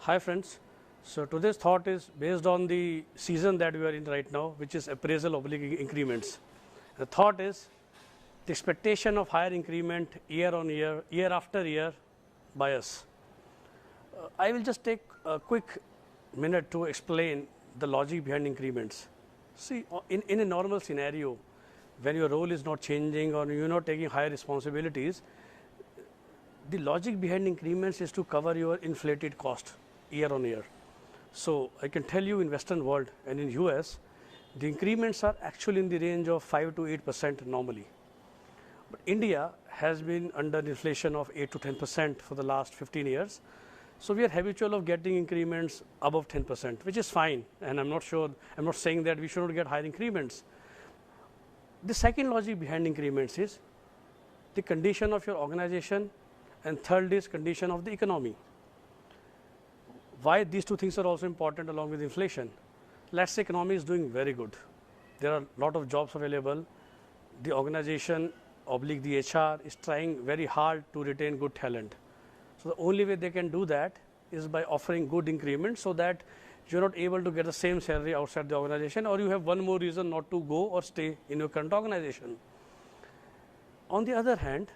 Hi friends. So today's thought is based on the season that we are in right now, which is appraisal oblique increments. The thought is the expectation of higher increment year on year, year after year by us. I will just take a quick minute to explain the logic behind increments. See, in a normal scenario, when your role is not changing or you're not taking higher responsibilities, the logic behind increments is to cover your inflated cost year on year. So I can tell you in Western world and in US, the increments are actually in the range of 5 to 8% normally. But India has been under inflation of 8 to 10% for the last 15 years. So we are habitual of getting increments above 10%, which is fine. And I'm not saying that we should not get higher increments. The second logic behind increments is the condition of your organization, and third is condition of the economy. Why these two things are also important along with inflation? Let's say economy is doing very good. There are a lot of jobs available. The organization oblique the HR is trying very hard to retain good talent. So the only way they can do that is by offering good increments so that you're not able to get the same salary outside the organization, or you have one more reason not to go or stay in your current organization. On the other hand,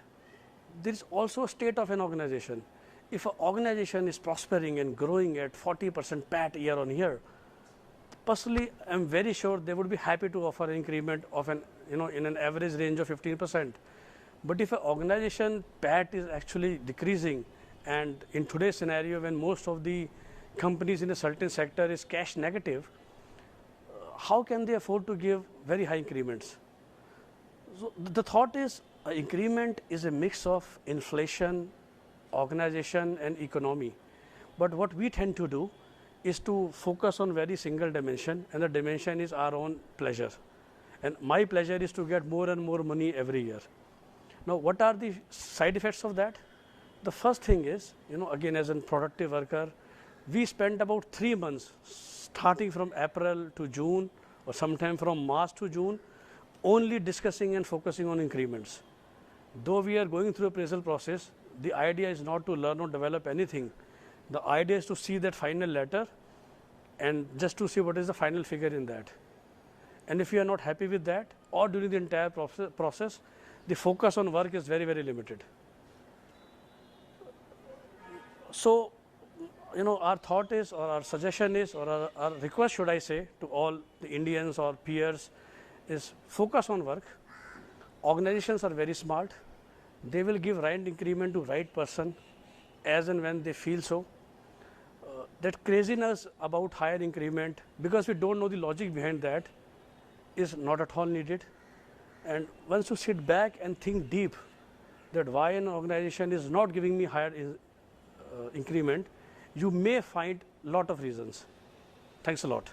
there is also a state of an organization. If an organization is prospering and growing at 40% PAT year on year, personally, I'm very sure they would be happy to offer an increment of in an average range of 15%. But if an organization PAT is actually decreasing, and in today's scenario when most of the companies in a certain sector is cash negative, how can they afford to give very high increments? So the thought is increment is a mix of inflation, organization and economy. But what we tend to do is to focus on very single dimension, and the dimension is our own pleasure. And my pleasure is to get more and more money every year. Now, what are the side effects of that? The first thing is, again as a productive worker, we spend about 3 months starting from April to June or sometime from March to June only discussing and focusing on increments. Though we are going through appraisal process, the idea is not to learn or develop anything. The idea is to see that final letter and just to see what is the final figure in that. And if you are not happy with that, or during the entire process, the focus on work is very, very limited. So, our thought is, or our suggestion is, or our request should I say to all the Indians or peers is focus on work. Organizations are very smart. They will give right increment to right person as and when they feel so. That craziness about higher increment, because we don't know the logic behind that, is not at all needed. And once you sit back and think deep that why an organization is not giving me higher increment, you may find a lot of reasons. Thanks a lot.